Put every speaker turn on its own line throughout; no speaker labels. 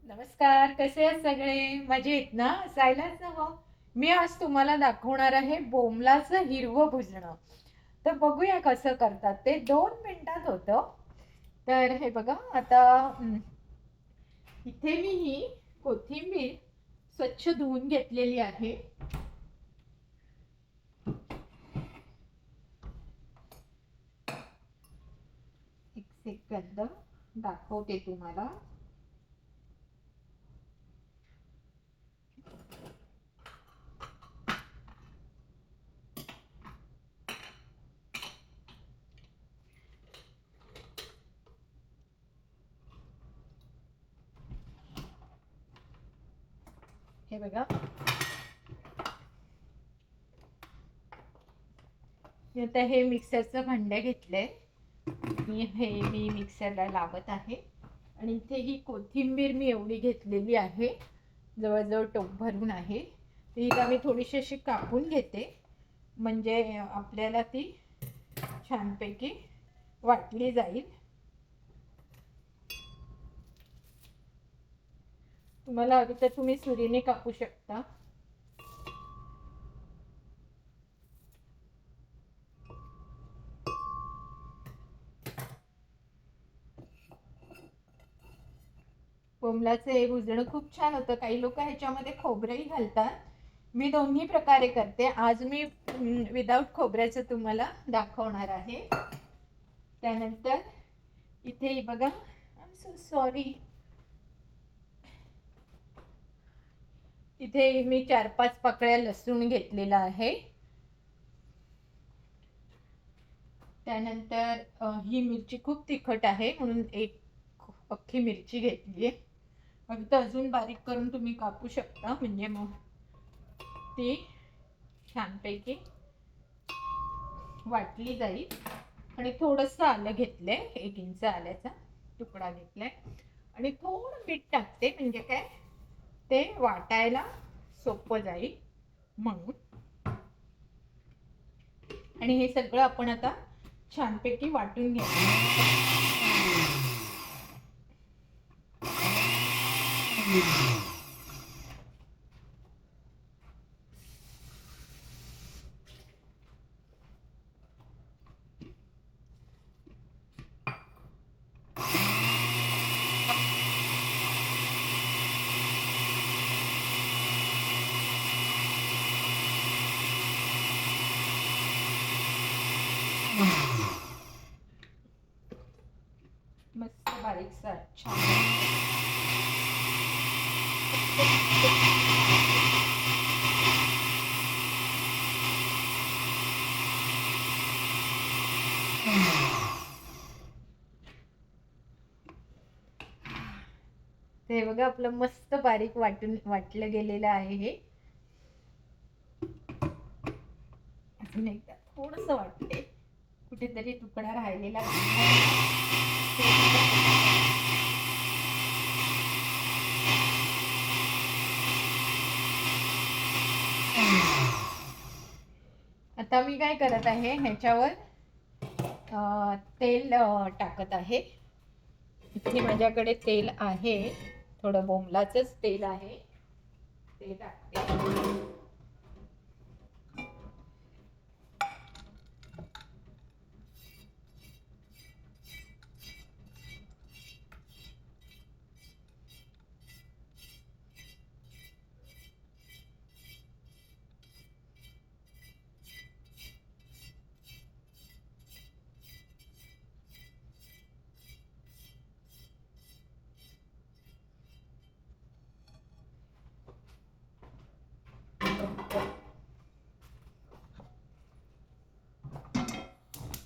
नमस्कार, कसे आहेत सगळे? मजेत ना? असायलाच हवं. मी आज तुम्हाला दाखवणार आहे बोंबलाचं हिरवं भुजणं. तर बघूया कसं करतात ते. 2 मिनिटात होतं. तर हे बघा आता इथे मी ही कोथिंबीर स्वच्छ धुवून घेतलेली आहे. एक सेकंद दाखवते तुम्हाला. हे बघा. आता हे मिक्सरचं भांडं घेतलंय. मी मिक्सरला लावत आहे आणि इथे ही कोथिंबीर मी एवढी घेतलेली आहे, जवळजवळ टोप भरून आहे. ती मी थोडीशी अशी कापून घेते, म्हणजे आपल्याला ती छानपैकी वाटली जाईल. तुम्हाला हवी तर तुम्ही सुरीने कापू शकता. बोंबलाचं हे भुजणं खूप छान होतं. काही लोक ह्याच्यामध्ये खोबरंही घालतात. मी दोन्ही प्रकारे करते. आज मी विदाऊट खोबऱ्याचं तुम्हाला दाखवणार आहे. त्यानंतर इथे बघा, आय एम सो सॉरी, इथे मी 4-5 पाकळ्या लसूण घेतलेला आहे. त्यानंतर ही मिरची खूप तिखट आहे म्हणून एक अख्खी मिरची घेतली आहे. फक्त अजून बारीक करून तुम्ही कापू शकता, म्हणजे मग ती छानपैकी वाटली जाईल. आणि थोडंसं आलं घेतलंय, 1 इंच आल्याचा तुकडा घेतलाय आणि थोडं मीठ टाकते, म्हणजे काय ते वाटायला सोपं जाईल म्हणून. आणि हे सगळं आपण आता छानपैकी वाटून घ्यायचं. मस्त बारीक छान. ते बघा, आपलं मस्त बारीक वाटलं गेलेलं आहे हे. अजून एकदा थोडंसं वाटते, कुठेतरी तुकडा राहिलेला. आता मी काय करत आहे, ह्याच्यावर तेल टाकत आहे. इथे माझ्याकडे तेल आहे, थोडं बोंबलाचंच तेल आहे, ते टाकते.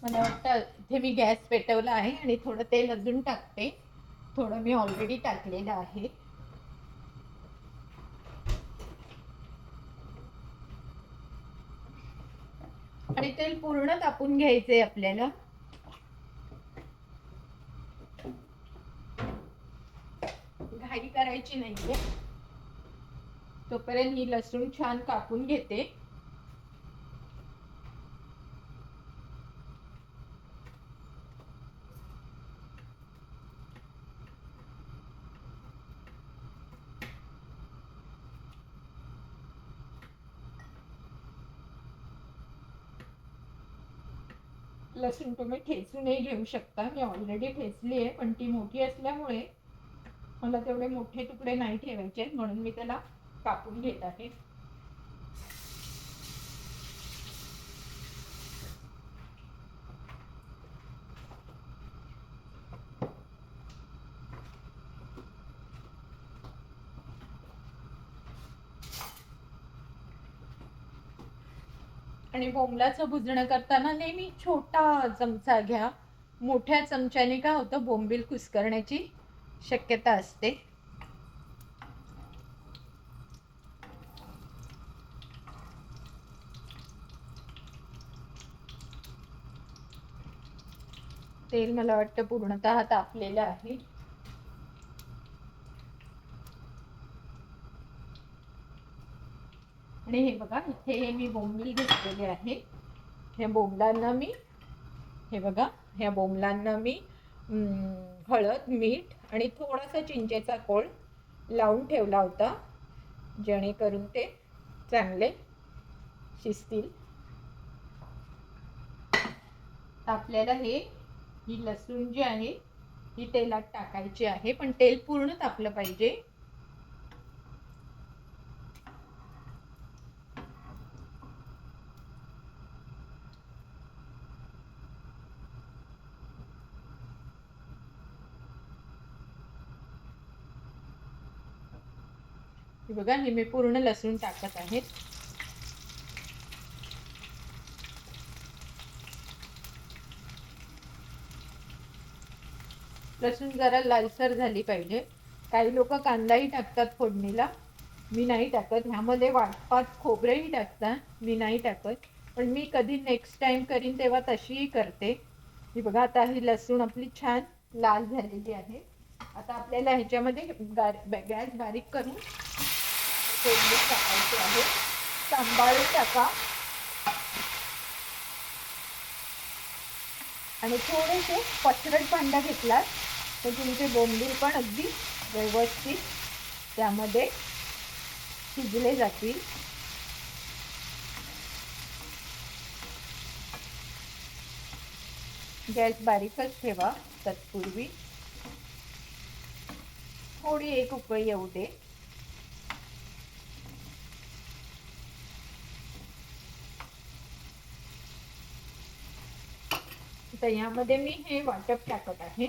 मला वाटतं इथे मी गॅस पेटवला आहे आणि थोडं तेल अजून टाकते. थोडं मी ऑलरेडी टाकलेलं आहे. आणि तेल पूर्ण तापून घ्यायचंय आपल्याला. घाई करायची नाहीये. तोपर्यंत ही लसूण छान कापून घेते. लसूण तुम्ही ठेचूनही घेऊ शकता. मी ऑलरेडी ठेचली आहे, पण ती मोठी असल्यामुळे मला तेवढे मोठे तुकडे नाही ठेवायचे, म्हणून मी त्याला कापून घेत आहे. आणि बोंबलाचं भुजणं करताना नेहमी छोटा चमचा घ्या. मोठ्या चमच्याने काय होतं, बोंबील कुस्करण्याची शक्यता असते. तेल मला वाटतं पूर्णतः तापलेलं आहे. आणि हे बघा, इथे मी बोंबील घेतलेले आहे. ह्या बोंबलांना मी ह्या बोंबलांना मी हळद, मीठ आणि थोडासा चिंचेचा कोळ लावून ठेवला होता, जेणेकरून ते चांगले शिजतील. आपल्याला ही लसूण जी आहे ही तेलात टाकायची आहे, पण तेल पूर्ण तापलं पाहिजे. बघा, हे मी पूर्ण लसूण टाकत आहे. लसूण जरा लालसर झाली पाहिजे. काही लोक कांदाही टाकतात फोडणीला, मी नाही टाकत. ह्यामध्ये वाटपात खोबरेही टाकतात, मी नाही टाकत. पण मी कधी नेक्स्ट टाइम करीन तेव्हा तशीही करते. ही बघा, आता ही लसूण आपली छान लाल झालेली आहे. आता आपल्याला ह्याच्यामध्ये गॅस बारीक करून फोडणी टाकायची आहे. सांभाळून टाका आणि थोडेसे पसरट भांडा घेतलात तर तुमचे बोंबील पण अगदी व्यवस्थित त्यामध्ये शिजले जातील. गॅस बारीकच ठेवा. तत्पूर्वी थोडी एक उकळी येऊ दे. तर यामध्ये मी हे वाटप टाकत आहे.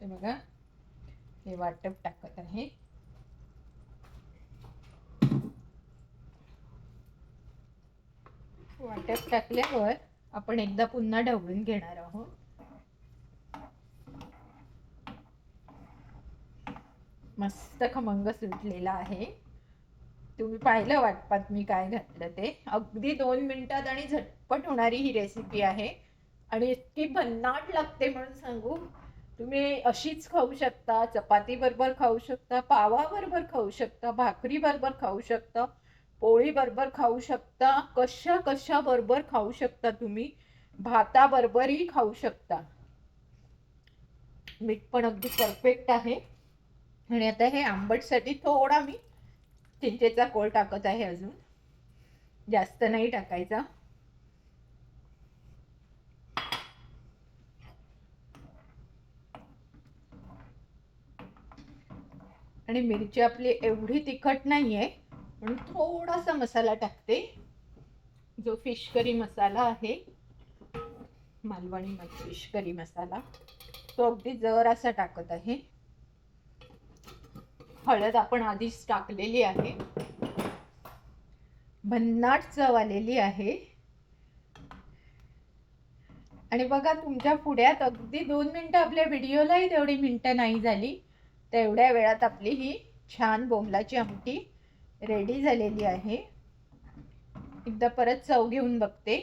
हे बघा, हे वाटप टाकत आहे. वाटप टाकल्यावर आपण एकदा पुन्हा ढवळून घेणार आहोत. मस्त खमंग सुटलेला आहे. तुम्ही पाहिलं वाटपात मी काय घातलं ते. अगदी 2 मिनिटात आणि झटपट होणारी ही रेसिपी आहे आणि इतकी भन्नाट लागते म्हणून सांगू. तुम्ही अशीच खाऊ शकता, चपाती बरोबर खाऊ शकता, पावा बरोबर खाऊ शकता, भाकरी बरोबर खाऊ शकता, पोळी बरोबर खाऊ शकता, कशा बरोबर खाऊ शकता तुम्ही. भाता बरोबरही खाऊ शकता. मीठ पण अगदी परफेक्ट आहे. आणि आता हे आंबटसाठी थोडा मी चिंचेचा कोळ टाकत आहे. अजून जास्त नाही टाकायचा. आणि मिरची आपली एवढी तिखट नाहीये म्हणून थोडासा मसाला टाकते, जो फिश करी मसाला आहे, मालवणी फिश करी मसाला, तो अगदी जरासा टाकत आहे. हळद आपण आधीच टाकलेली आहे. भन्नाट चव आलेली आहे. आणि बघा, तुमच्या पुढ्यात अगदी 2 मिनिटं, आपल्या व्हिडिओलाही तेवढी मिनिटं नाही झाली, तेवढ्या वेळात आपली ही छान बोंबलाची आमटी रेडी झालेली आहे. एकदा परत चव घेऊन बघते.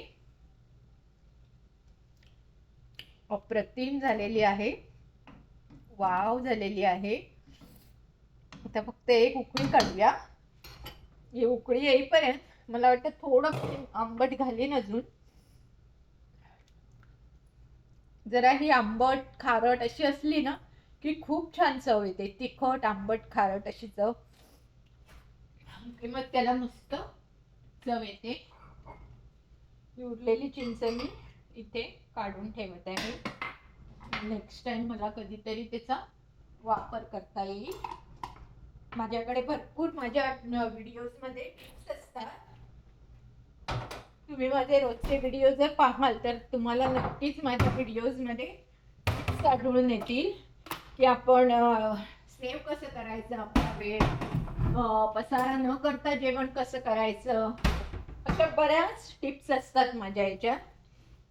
अप्रतिम झालेली आहे, वाव झालेली आहे. आता फक्त एक उकळी काढूया. ही उकळी येईपर्यंत मला वाटतं थोडं आंबट घालीन अजून. जरा ही आंबट खारट अशी असली ना की खूप छान चव येते. तिखट आंबट खारट अशी चव, मग त्याला मस्त चव येते. उरलेली चिंच मी इथे काढून ठेवत आहे. नेक्स्ट टाइम मला कधीतरी त्याचा वापर करता येईल. माझ्याकडे भरपूर माझ्या व्हिडिओज मध्ये टिप्स असतात. तुम्ही माझे रोजचे व्हिडिओ जर पाहाल तर तुम्हाला नक्कीच माझ्या व्हिडिओज मध्ये टिप्स आढळून येतील की आपण सेव्ह कसं करायचं आपला वेळ, पसारा न करता जेवण कसं करायचं, अशा बऱ्याच टिप्स असतात माझ्या याच्यात.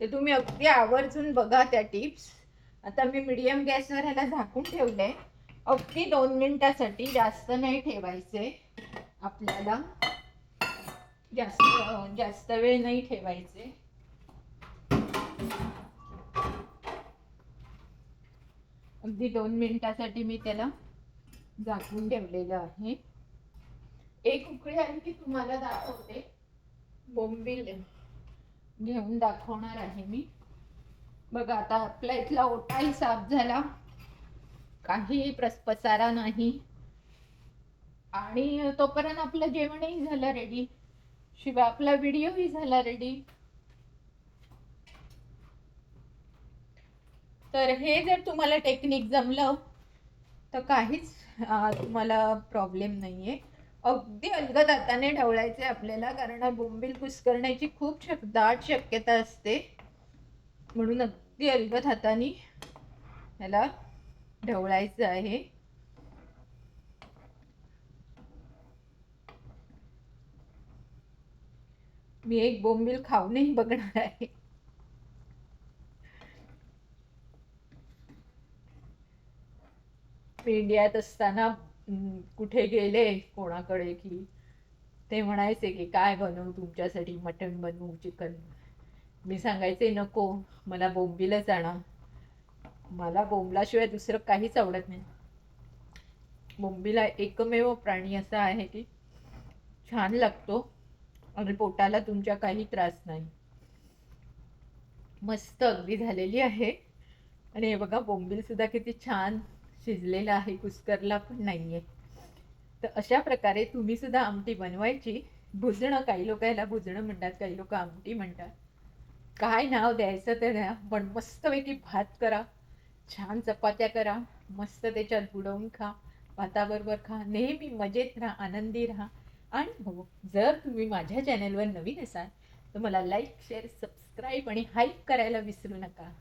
ते तुम्ही अगदी आवर्जून बघा त्या टिप्स. आता मी मीडियम गॅसवर ह्याला झाकून ठेवलंय अगदी 2 मिनिटासाठी. जास्त नाही ठेवायचे आपल्याला, जास्त वेळ नाही ठेवायचे. अगदी 2 मिनिटासाठी मी त्याला झाकून ठेवलेलं आहे. एक उकळी आली की तुम्हाला दाखवते. बोंबील घेऊन दाखवणार आहे मी. बघा आता आपला इथला ओटाही साफ झाला, काही पसारा नाही, आणि तोपर्यंत आपलं जेवणही झालं रेडी, शिवाय आपला व्हिडिओही झाला रेडी. तर हे जर तुम्हाला टेक्निक जमलं तर काहीच तुम्हाला प्रॉब्लेम नाहीये. अगदी अलगद हाताने ढवळायचे आपल्याला, कारण बोंबील कुस्करण्याची खूप दाट शक्यता असते. म्हणून अगदी अलगद हाताने ह्याला ढवळायचं आहे. मी एक बोंबील खाऊनही बघणार आहे. इंडियात असताना कुठे गेले कोणाकडे की ते म्हणायचे की काय बनवू तुमच्यासाठी, मटण बनवू, चिकन. मी सांगायचे नको, मला बोंबीलच आणा. मला बोंबलाशिवाय दुसरं काहीच आवडत नाही. बोंबील एकमेव प्राणी असा आहे की छान लागतो आणि पोटाला तुमच्या काही त्रास नाही. मस्त अगदी झालेली आहे. आणि हे बघा बोंबील सुद्धा किती छान शिजलेला आहे, कुस्करला पण नाहीये. तर अशा प्रकारे तुम्ही सुद्धा आमटी बनवायची. भुजणं, काही लोक याला भुजणं म्हणतात, काही लोक आमटी म्हणतात. काय नाव द्यायचं ते द्या, पण मस्तपैकी भात करा, छान चपात्या करा, मस्त त्याच्यात बुडवून खा, भाताबरोबर खा. नेहमी मजेत राहा, आनंदी राहा. आणि हो, जर तुम्ही माझ्या चॅनलवर नवीन असाल तर मला लाईक, शेअर, सबस्क्राईब आणि हाईप करायला विसरू नका.